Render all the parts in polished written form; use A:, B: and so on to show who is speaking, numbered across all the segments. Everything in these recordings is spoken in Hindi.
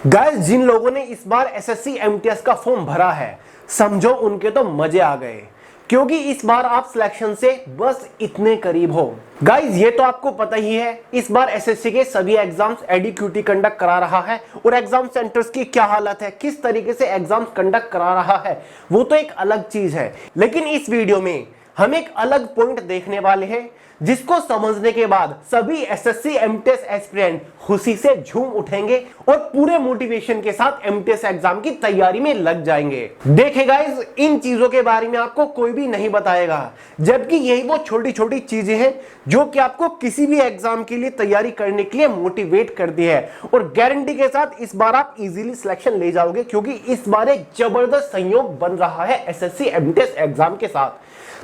A: गाइस, जिन लोगों ने इस बार एसएससी एमटीएस का फॉर्म भरा है, समझो उनके तो मजे आ गए, क्योंकि इस बार आप सिलेक्शन से बस इतने करीब हो। गाइस, ये तो आपको पता ही है, इस बार एसएससी के सभी एग्जाम्स एडीक्यूटी कंडक्ट करा रहा है और एग्जाम सेंटर्स की क्या हालत है, किस तरीके से एग्जाम्स कंडक्ट करा रहा है, वो तो एक अलग चीज है। लेकिन इस वीडियो में हम एक अलग पॉइंट देखने वाले हैं, जिसको समझने के बाद सभी एसएससी एमटीएस एस्पिरेंट खुशी से झूम उठेंगे और पूरे मोटिवेशन के साथ एमटीएस एग्जाम की तैयारी में लग जाएंगे। देखे गाइस, इन चीजों के बारे में आपको कोई भी नहीं बताएगा, जबकि यही वो छोटी छोटी चीजें हैं जो कि आपको किसी भी एग्जाम के लिए तैयारी करने के लिए मोटिवेट करती है। और गारंटी के साथ इस बार आप इजीली सिलेक्शन ले जाओगे, क्योंकि इस बार एक जबरदस्त संयोग बन रहा है एसएससी एमटीएस एग्जाम के साथ।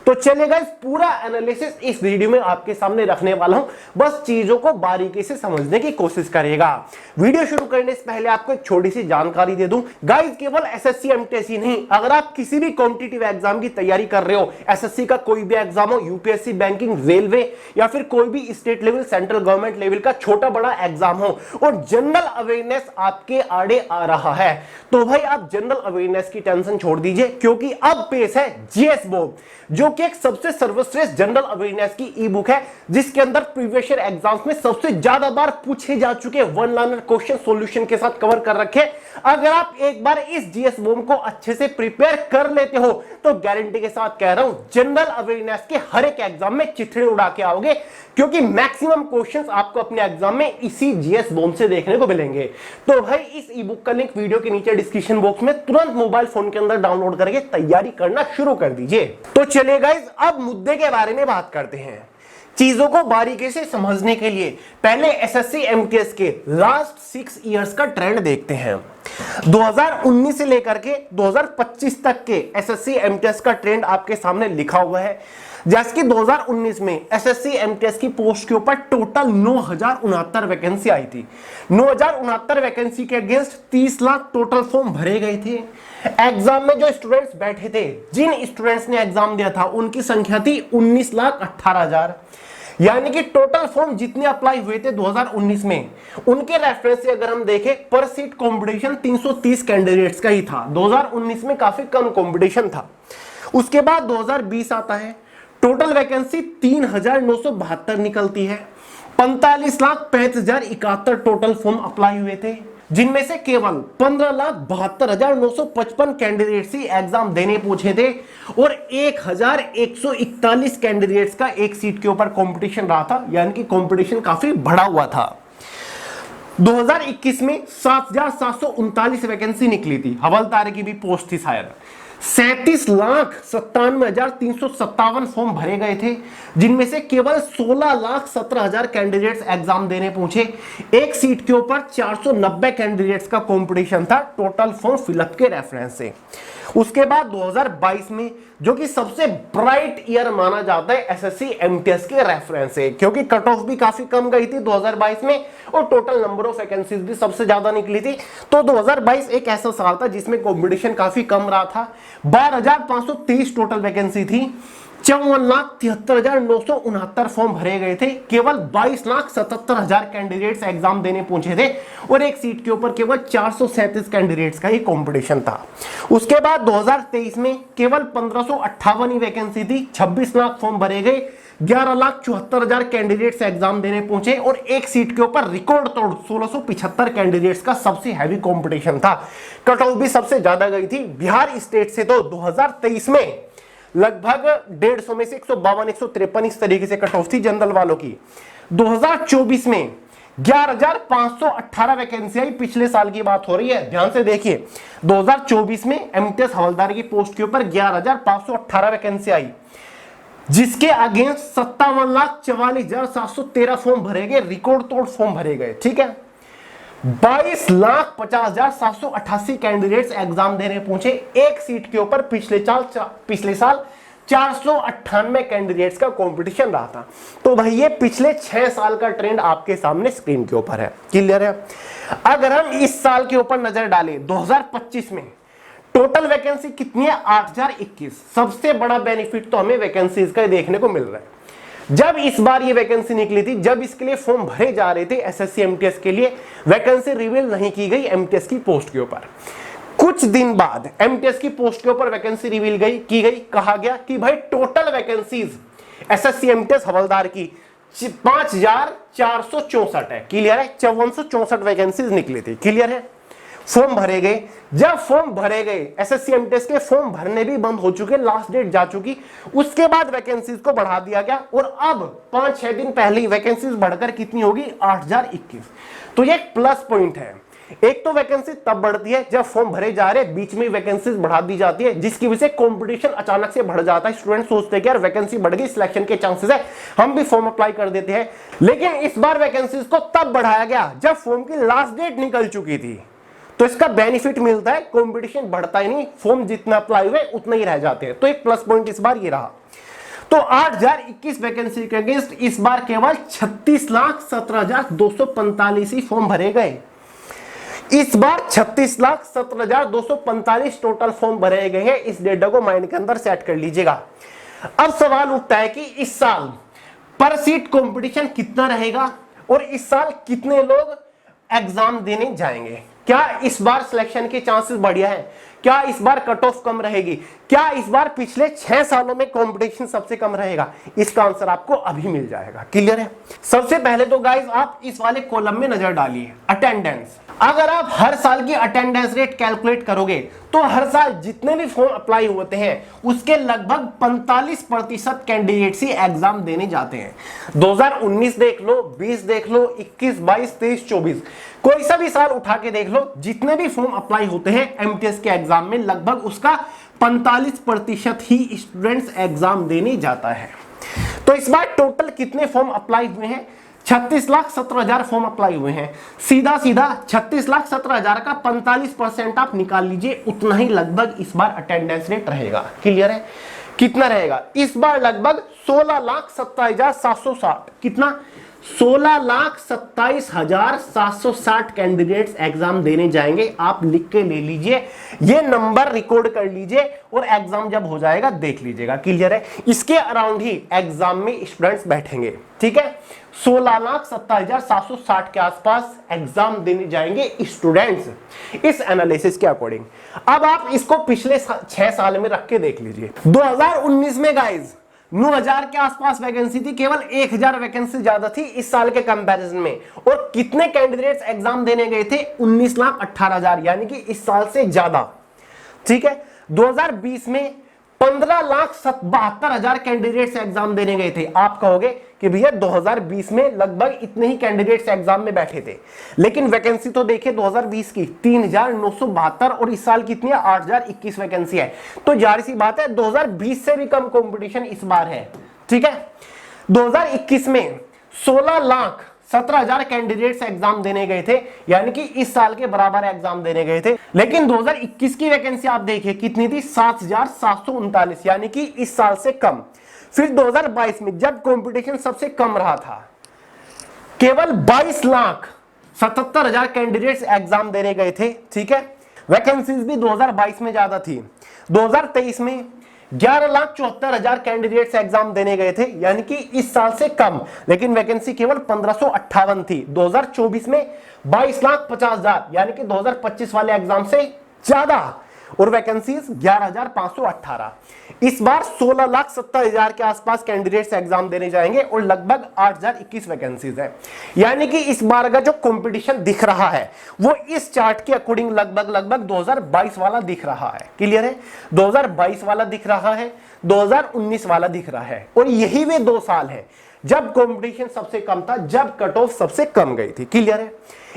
A: तो चलिए गाइस, पूरा एनालिसिस इस वीडियो में आपके सामने रखने वाला हूं, बस चीजों को बारीकी से समझने की कोशिश करिएगा। वीडियो शुरू करने से पहले आपको एक छोटी सी जानकारी दे दूं गाइस, केवल एसएससी एमटीएस ही नहीं, अगर आप किसी भी कॉम्पिटिटिव एग्जाम की तैयारी कर रहे हो, एसएससी का कोई भी एग्जाम हो, यूपीएससी, बैंकिंग, रेलवे या फिर कोई भी state level, central government level का छोटा बड़ा एग्जाम हो और जनरल अवेयरनेस आपके आड़े आ रहा है, तो भाई आप जनरल अवेयरनेस की टेंशन छोड़ दीजिए, क्योंकि अब पेश है जीएस बोर्ड, जो कि एक सबसे सर्वश्रेष्ठ जनरल अवेयरनेस की ई बुक है, जिसके अंदर प्रीवियस ईयर एग्जाम्स में सबसे ज्यादा बार पूछे जा चुके वन लाइनर क्वेश्चन सॉल्यूशन के साथ कवर कर रखे। अगर आप एक बार इस जीएस बॉम को अच्छे से प्रिपेयर कर लेते हो, तो गारंटी के साथ कह रहा हूं, जनरल अवेयरनेस के हर एक एग्जाम में चिथड़े उड़ा के आओगे, क्योंकि मैक्सिमम क्वेश्चंस आपको अपने एग्जाम में इसी जीएस बॉम से देखने को मिलेंगे। तो भाई इस ई बुक का लिंक वीडियो के नीचे डिस्क्रिप्शन बॉक्स में तुरंत मोबाइल फोन के अंदर डाउनलोड करके तैयारी करना शुरू कर दीजिए। तो चलिए गाइस, अब मुद्दे के बारे में बात करते हैं। चीजों को बारीकी से समझने के लिए पहले एसएससी एमटीएस के लास्ट 6 इयर्स का ट्रेंड देखते हैं। 2019 से लेकर के 2025 तक के एसएससी एमटीएस का ट्रेंड आपके सामने लिखा हुआ है। जैसे कि 2019 में एसएससी एमटीएस की पोस्ट के ऊपर टोटल 9069 वैकेंसी आई थी। 9069 वैकेंसी के अगेंस्ट 30 लाख टोटल फॉर्म भरे गए थे। एग्जाम में जो स्टूडेंट्स बैठे थे, जिन स्टूडेंट्स ने एग्जाम दिया था, उनकी संख्या थी 19,18,000। यानी कि टोटल फॉर्म जितने अप्लाई हुए थे 2019 में, उनके रेफरेंस से अगर हम देखें, पर सीट कंपटीशन 330 कैंडिडेट्स का ही था। 2019 में काफी कम कंपटीशन था। उसके बाद 2020 आता है, टोटल वैकेंसी 3,972 निकलती है। 45,65,071 टोटल फॉर्म अप्लाई हुए थे, जिनमें से केवल 15,72,955 कैंडिडेट्स ही एग्जाम देने पहुंचे थे और 1,141 कैंडिडेट्स का एक सीट के ऊपर कंपटीशन रहा था। यानी कि कंपटीशन काफी बढ़ा हुआ था। 2021 में 7,739 वैकेंसी निकली थी, हवलदार की भी पोस्ट थी शायद। 37,97,357 फॉर्म भरे गए थे, जिनमें से केवल 16,17,000 कैंडिडेट्स एग्जाम देने पहुंचे। एक सीट के ऊपर 490 कैंडिडेट्स का कंपटीशन था टोटल फॉर्म फिलअप के रेफरेंस से। उसके बाद 2022 में, जो कि सबसे ब्राइट ईयर माना जाता है एसएससी एमटीएस के रेफरेंस से, क्योंकि कट ऑफ भी काफी कम गई थी 2022 में और टोटल नंबर ऑफ वैकेंसीज भी सबसे ज्यादा निकली थी। तो 2022 एक ऐसा साल था जिसमें कंपटीशन काफी कम रहा था। 12,523 टोटल वैकेंसी थी। 54,73,969 फॉर्म भरे गए थे। केवल 22,77,000 कैंडिडेट्स एग्जाम देने पहुंचे थे और एक सीट के ऊपर केवल 437 कैंडिडेट्स का ही कंपटीशन था। उसके बाद 2023 में केवल 1,558 ही वैकेंसी थी। 26 लाख फॉर्म भरे गए। 11,74,000 कैंडिडेट्स एग्जाम देने पहुंचे और एक सीट के ऊपर रिकॉर्ड तोड़ 1,675 कैंडिडेट्स का सबसे हैवी कंपटीशन था। कट ऑफ भी सबसे ज्यादा गई थी बिहार स्टेट से। तो 2023 में लगभग 150 में से 152, 153 इस तरीके से कट ऑफ थी जनरल वालों की। 2024 में 11,518 वैकेंसी आई। पिछले साल की बात हो रही है, ध्यान से देखिए। 2024 में एमटीएस हवलदार की पोस्ट के ऊपर 11,518 वैकेंसी आई, जिसके अगेंस्ट 57,44,713 फॉर्म भरे गए, रिकॉर्ड तोड़ फॉर्म भरे गए। ठीक है, 22,50,788 कैंडिडेट्स एग्जाम देने पहुंचे। एक सीट के ऊपर पिछले साल 498 कैंडिडेट्स का कंपटीशन रहा था। तो भाई ये पिछले 6 साल का ट्रेंड आपके सामने स्क्रीन के ऊपर है। क्लियर है? अगर हम इस साल के ऊपर नजर डालें, 2025 में टोटल वैकेंसी कितनी है? 8,021। सबसे बड़ा बेनिफिट तो हमें वैकेंसीज का देखने को मिल रहा है। जब इस बार ये वैकेंसी निकली थी, जब इसके लिए फॉर्म भरे जा रहे थे एसएससी एमटीएस के लिए, वैकेंसी रिवील नहीं की गई एमटीएस की पोस्ट के ऊपर। कुछ दिन बाद एमटीएस की पोस्ट के ऊपर वैकेंसी रिवील की गई, कहा गया कि भाई टोटल वैकेंसीज एसएससी एमटीएस हवलदार की 5464 है। क्लियर है? 5464 वैकेंसीज निकली थी। क्लियर है? फॉर्म भरे गए। जब फॉर्म भरे गए, एसएससी एमटीएस के फॉर्म भरने भी बंद हो चुके, लास्ट डेट जा चुकी, उसके बाद वैकेंसीज को बढ़ा दिया गया और अब 5-6 दिन पहले ही वैकेंसीज बढ़कर कितनी होगी? 8021। तो ये एक प्लस पॉइंट है। एक तो वैकेंसी तब बढ़ती है जब फॉर्म भरे जा रहे हैं, बीच में वैकेंसीज बढ़ा दी जाती है, जिसकी वजह से कंपटीशन अचानक से बढ़ जाता है। स्टूडेंट सोचते हैं कि यार वैकेंसी बढ़ गई, सिलेक्शन के चांसेस है, हम भी फॉर्म अप्लाई कर देते हैं। लेकिन इस बार वैकेंसीज को तब बढ़ाया गया जब फॉर्म की लास्ट डेट निकल चुकी थी। तो इसका बेनिफिट मिलता है, कंपटीशन बढ़ता ही नहीं, फॉर्म जितना अप्लाई हुए उतना ही रह जाते हैं। तो एक प्लस पॉइंट इस बार ये रहा। तो 8021 वैकेंसी के अगेंस्ट इस बार केवल 36,17,245 ही फॉर्म भरे गए। इस बार 36,17,245 टोटल फॉर्म भरे गए हैं। इस डेटा को माइंड के अंदर सेट कर लीजिएगा। अब सवाल उठता है कि इस साल पर सीट कंपटीशन कितना रहेगा और इस साल कितने लोग एग्जाम देने जाएंगे। क्या इस बार सिलेक्शन के चांसेस बढ़िया है? क्या इस बार कट ऑफ कम रहेगी? क्या इस बार पिछले 6 सालों में कंपटीशन सबसे कम रहेगा? इसका आंसर आपको अभी मिल जाएगा। क्लियर है? सबसे पहले तो गाइस आप इस वाले कॉलम में नजर डालिए, अटेंडेंस। अगर आप हर साल की अटेंडेंस रेट कैलकुलेट करोगे तो हर साल जितने भी फॉर्म अप्लाई होते हैं उसके लगभग 45% कैंडिडेट्स ही एग्जाम देने जाते हैं। 2019 देख लो, 20 देख लो, 21, 22, 23, 24, कोई सा भी साल उठा के देख लो, जितने भी फॉर्म अप्लाई होते हैं एमटीएस के एग्जाम में लगभग उसका 45% ही स्टूडेंट्स एग्जाम देने जाता है। तो इस बार टोटल कितने फॉर्म अप्लाई हुए हैं? 36,17,000 फॉर्म अप्लाई हुए हैं। सीधा सीधा 36,17,000 का 45% आप निकाल लीजिए, उतना ही लगभग इस बार अटेंडेंस रेट रहेगा। क्लियर है? कितना रहेगा इस बार? लगभग 16,27,760। कितना? 16,27,760 कैंडिडेट्स एग्जाम देने जाएंगे। आप लिख के ले लीजिए, ये नंबर रिकॉर्ड कर लीजिए और एग्जाम जब हो जाएगा देख लीजिएगा। क्लियर है? इसके अराउंड ही एग्जाम में स्टूडेंट्स बैठेंगे। ठीक है? 16,27,760 के आसपास एग्जाम देने जाएंगे स्टूडेंट्स इस एनालिसिस के अकॉर्डिंग। अब आप इसको पिछले 6 साल में रख के देख लीजिए। 2019 में गाइज 9,000 के आसपास वैकेंसी थी, केवल 1,000 वैकेंसी ज्यादा थी इस साल के कंपैरिजन में। और कितने कैंडिडेट्स एग्जाम देने गए थे? 19,18,000, यानी कि इस साल से ज्यादा। ठीक है? 2020 में 15,72,000 कैंडिडेट्स एग्जाम देने गए थे। आप कहोगे कि भैया 2020 में लगभग इतने ही कैंडिडेट्स एग्जाम में बैठे थे, लेकिन वैकेंसी तो देखिए 2020 की 3,972 और इस साल कितनी है? 8,021 वैकेंसी है। तो जाहिर सी बात है 2020 से भी कम कंपटीशन इस बार है। ठीक है? 2021 में 16,17,000 कैंडिडेट्स एग्जाम देने गए थे, यानी कि इस साल के बराबर एग्जाम देने गए थे। लेकिन 2021 की वैकेंसी आप देखिए कितनी थी? 7,739, यानी कि इस साल से कम। फिर 2022 में जब कंपटीशन सबसे कम रहा था, केवल 22,77,000 कैंडिडेट्स एग्जाम देने गए थे। ठीक है? वैकेंसीज भी 2022 में ज्यादा थी। 2023 में 11,74,000 कैंडिडेट्स एग्जाम देने गए थे, यानी कि इस साल से कम, लेकिन वैकेंसी केवल 1,558 थी। 2024 में 22,50,000, यानी कि 2025 वाले एग्जाम से ज्यादा, और वैकेंसीज 11,518। इस बार 16,70,000 के आसपास कैंडिडेट्स एग्जाम देने जाएंगे और लगभग 8,021 वैकेंसीज है। यानी कि इस बार का जो कंपटीशन दिख रहा है वो इस चार्ट के अकॉर्डिंग लगभग 2022 वाला दिख रहा है। क्लियर है? 2022 वाला दिख रहा है, 2019 वाला दिख रहा है, और यही वे 2 साल है जब कंपटीशन सबसे कम था, जब कट ऑफ सबसे कम गई थी। क्लियर है?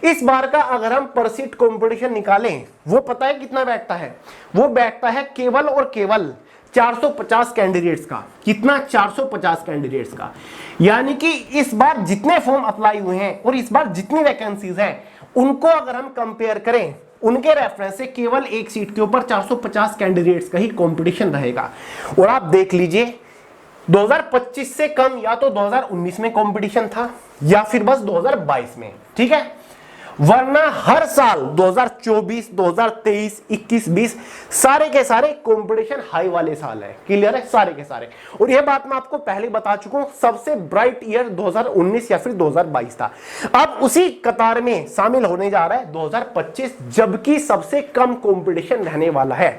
A: इस बार का अगर हम पर सीट कंपटीशन निकालें, वो पता है कितना बैठता है? वो बैठता है केवल और केवल 450 कैंडिडेट्स का। कितना? 450 कैंडिडेट्स का। यानी कि इस बार जितने फॉर्म अप्लाई हुए हैं और इस बार जितनी वैकेंसीज हैं, उनको अगर हम कंपेयर करें, उनके रेफरेंस से केवल एक सीट के ऊपर 450 कैंडिडेट्स का ही कंपटीशन रहेगा। और आप देख लीजिए 2025 से कम या तो 2019 में कंपटीशन था या फिर बस 2022 में। ठीक है? वरना हर साल 2024, 2023, 21, 20 सारे के सारे कंपटीशन हाई वाले साल है। क्लियर है? सारे के सारे। और यह बात मैं आपको पहले बता चुका हूं, सबसे ब्राइट ईयर 2019 या फिर 2022 था। अब उसी कतार में शामिल होने जा रहा है 2025, जबकि सबसे कम कंपटीशन रहने वाला है।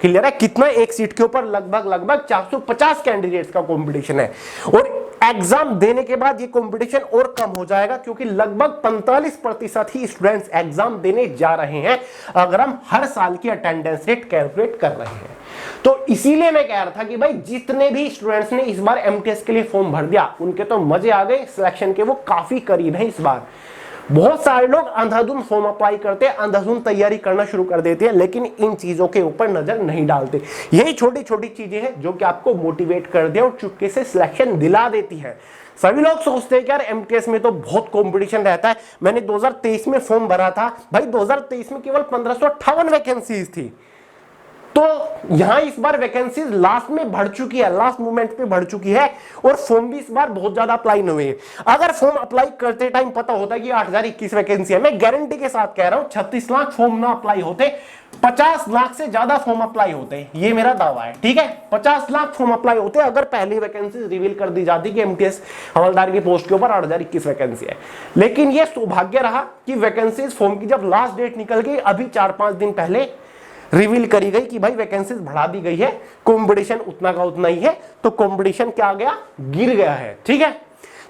A: क्लियर है? कितना? एक सीट के ऊपर लगभग 450 कैंडिडेट्स का कंपटीशन है। और एग्जाम देने के बाद ये कंपटीशन और कम हो जाएगा, क्योंकि लगभग 45% ही स्टूडेंट्स एग्जाम देने जा रहे हैं अगर हम हर साल की अटेंडेंस रेट कैलकुलेट कर रहे हैं। तो इसीलिए मैं कह रहा था कि भाई जितने भी स्टूडेंट्स ने इस बार एमटीएस के लिए फॉर्म भर दिया उनके तो मजे आ गए, सिलेक्शन के वो काफी करीब है इस बार। बहुत सारे लोग अंधाधुंध फॉर्म अप्लाई करते हैं, अंधाधुंध तैयारी करना शुरू कर देते हैं, लेकिन इन चीजों के ऊपर नजर नहीं डालते। यही छोटी छोटी चीजें हैं जो कि आपको मोटिवेट कर दे और चुपके से सिलेक्शन दिला देती है। सभी लोग सोचते हैं कि यार एमटीएस में तो बहुत कंपटीशन रहता है। मैंने 2023 में फॉर्म भरा था भाई, 2023 में केवल 1558 वैकेंसीज थी। तो यहां इस बार वैकेंसीज लास्ट में बढ़ चुकी है, लास्ट मोमेंट पे बढ़ चुकी है, और फॉर्म भी इस बार बहुत ज्यादा अप्लाई नहीं हुए। अगर फॉर्म अप्लाई करते टाइम पता होता कि 8021 वैकेंसी है, मैं गारंटी के साथ कह रहा हूं 36 लाख फॉर्म ना अप्लाई होते, 50 लाख से ज्यादा फॉर्म अप्लाई होते। ये मेरा दावा है, ठीक है? 50 लाख फॉर्म अप्लाई होते अगर पहली वैकेंसी रिवील कर दी जाती कि एमटीएस हवलदार की पोस्ट के ऊपर 8021 वैकेंसी है। लेकिन यह सौभाग्य रहा कि वैकेंसीज फॉर्म की जब लास्ट डेट निकल गई, अभी 4-5 दिन पहले रिवील करी गई कि भाई वैकेंसीज बढ़ा दी गई है, कंपटीशन उतना का उतना ही है। तो कंपटीशन क्या आ गया? गिर गया है। ठीक है?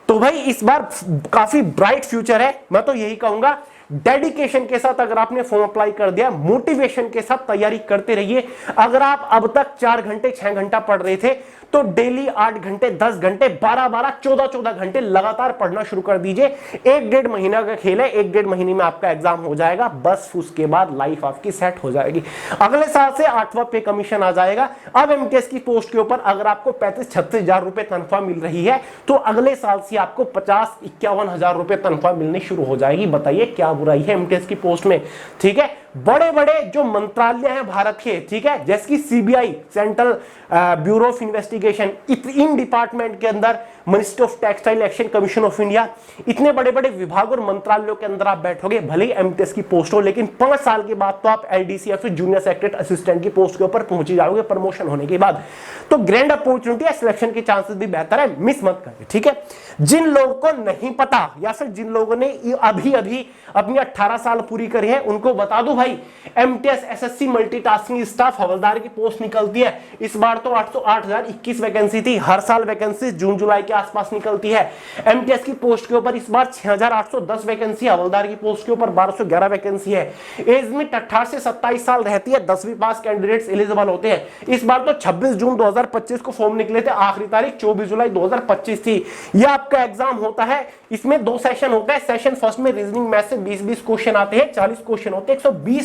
A: तो भाई इस बार काफी ब्राइट फ्यूचर है। मैं तो यही कहूंगा, डेडिकेशन के साथ अगर आपने फॉर्म अप्लाई कर दिया, मोटिवेशन के साथ तैयारी करते रहिए। अगर आप अब तक 4 घंटे 6 घंटा पढ़ रहे थे, तो डेली 8 घंटे 10 घंटे 12-12 14-14 घंटे लगातार पढ़ना शुरू कर दीजिए। 1-1.5 महीना का खेल है, 1-1.5 महीने में आपका एग्जाम हो जाएगा, बस उसके बाद लाइफ आपकी सेट हो जाएगी। अगले साल से 8वां पे कमीशन आ जाएगा। अब एमटीएस की पोस्ट के ऊपर अगर आपको 35-36 हजार रुपए तनख्वाह मिल रही है, तो अगले साल से आपको 50-51 हजार रुपए तनख्वाह मिलनी शुरू हो जाएगी। बताइए क्या बुराई है एमटीएस की पोस्ट में? ठीक है? बड़े बड़े जो मंत्रालय हैं भारत के, ठीक है, जैसे कि CBI, central bureau of investigation, in department के अंदर ministry of textile action commission of India, इतने बड़े बड़े विभाग और मंत्रालयों के अंदर आप बैठोगे, भले ही एमटीएस की पोस्ट हो, लेकिन 5 साल के बाद तो आप एलडीसी या फिर जूनियर सेक्रेटरी असिस्टेंट की पोस्ट के ऊपर पहुंच जाओगे प्रमोशन होने के बाद। तो ग्रैंड अपॉर्चुनिटी है, सिलेक्शन के चांसेस भी बेहतर है, मिस मत करिए। ठीक है? जिन लोगों को नहीं पता या फिर जिन लोगों ने अभी अभी अपनी 18 साल पूरी करी है, उनको बता दूं भाई, एमटीएस एसएससी मल्टीटास्किंग स्टाफ हवलदार की पोस्ट निकलती है। इस बार तो 8021 वैकेंसी थी, हर साल वैकेंसी जून जुलाई के आसपास निकलती है। एमटीएस की पोस्ट के ऊपर इस बार 6810 वैकेंसी, हवलदार की पोस्ट के ऊपर 1211 वैकेंसी है। एज में 18 से 27 साल रहती है, 10वीं पास कैंडिडेट्स एलिजिबल होते हैं। इस बार तो 26 जून 2025 को फॉर्म निकले थे, आखिरी तारीख 24 जुलाई 2025 थी। यह आपका एग्जाम होता है, इसमें 2 सेशन होता है। सेशन फर्स्ट में रीजनिंग मैथ से 20-20 क्वेश्चन आते हैं, 40 क्वेश्चन होते हैं, 120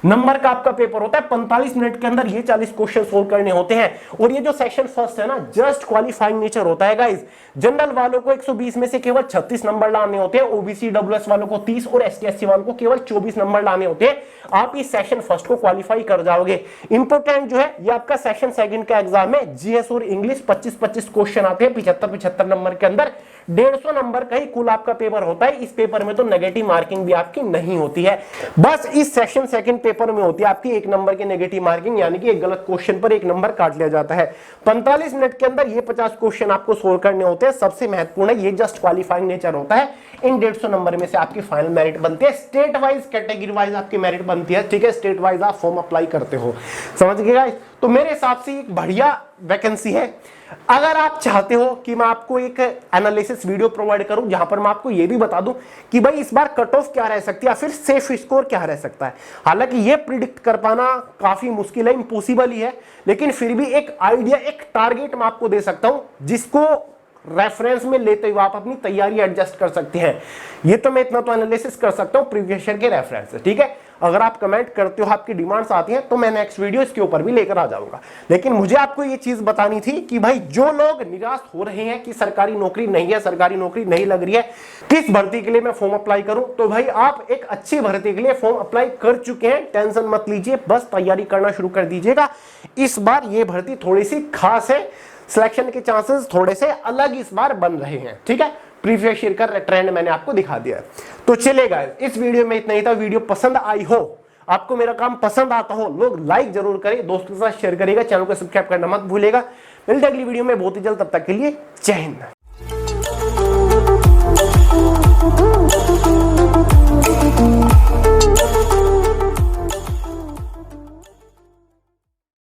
A: नंबर का आपका पेपर होता है। 45 मिनट के अंदर ये 40 क्वेश्चन सोल्व करने होते हैं। और ये जो सेशन फर्स्ट है ना, जस्ट क्वालिफाइंग नेचर होता है गाइस। जनरल वालों को 120 में से केवल 36 नंबर लाने होते हैं, ओबीसी डब्ल्यूएस वालों को 30 और एसटी एससी वालों को केवल 24 नंबर लाने होते हैं। आप इस सेशन फर्स्ट को क्वालिफाई कर जाओगे। इंपोर्टेंट जो है ये आपका सेशन सेकंड का एग्जाम है। जीएस और इंग्लिश 25-25 क्वेश्चन आते हैं 75-75 नंबर के अंदर। 150 नंबर का ही कुल आपका पेपर होता है। इस पेपर में तो नेगेटिव मार्किंग भी आपकी नहीं होती है, बस इस सेशन सेकंड पेपर में होती है आपकी 1 नंबर की नेगेटिव मार्किंग, यानी कि एक गलत क्वेश्चन पर 1 नंबर काट लिया जाता है। 45 मिनट के अंदर ये 50 क्वेश्चन आपको सोल्व करने होते हैं। सबसे महत्वपूर्ण है, ये जस्ट क्वालिफाइंग नेचर होता है। इन 150 नंबर में से आपकी फाइनल मेरिट बनती है। स्टेट वाइज कैटेगरी वाइज आपकी मेरिट बनती है। ठीक है? स्टेट वाइज आप फॉर्म अप्लाई करते हो, समझ गए गाइस? तो मेरे हिसाब से एक बढ़िया वैकेंसी है। अगर आप चाहते हो कि मैं आपको एक एनालिसिस वीडियो प्रोवाइड करूं जहां पर मैं आपको यह भी बता दूं कि भाई इस बार कट ऑफ क्या रह सकती है या फिर सेफ स्कोर क्या रह सकता है, हालांकि यह प्रिडिक्ट कर पाना काफी मुश्किल है, इम्पॉसिबल ही है, लेकिन फिर भी एक आइडिया, एक टारगेट मैं आपको दे सकता हूं जिसको रेफरेंस में लेते हुए आप अपनी तैयारी एडजस्ट कर सकते हैं। ये तो मैं इतना तो एनालिसिस कर सकता हूं प्रीवियस ईयर के रेफरेंस से। ठीक है? अगर आप कमेंट करते हो, आपकी डिमांड्स आती हैं, तो मैं नेक्स्ट वीडियो इसके ऊपर भी लेकर आ जाऊंगा। लेकिन मुझे आपको ये चीज बतानी थी कि भाई जो लोग निराश हो रहे हैं कि सरकारी नौकरी नहीं है, सरकारी नौकरी नहीं लग रही है, किस भर्ती के लिए मैं फॉर्म अप्लाई करूं, तो भाई आप एक अच्छी भर्ती के लिए फॉर्म अप्लाई कर चुके हैं, टेंशन मत लीजिए, बस तैयारी करना शुरू कर दीजिएगा। इस बार ये भर्ती थोड़ी सी खास है, सिलेक्शन के चांसेस थोड़े से अलग इस बार बन रहे हैं। ठीक है? प्रीवियस ईयर का ट्रेंड मैंने आपको दिखा दिया है। तो चलेगा, इस वीडियो में इतना ही था। वीडियो पसंद आई हो, आपको मेरा काम पसंद आता हो, लोग लाइक जरूर करें, दोस्तों के साथ शेयर करिएगा, चैनल को सब्सक्राइब करना मत भूलिएगा। मिलते हैं अगली वीडियो में बहुत ही जल्द, तब तक के लिए जय हिंद।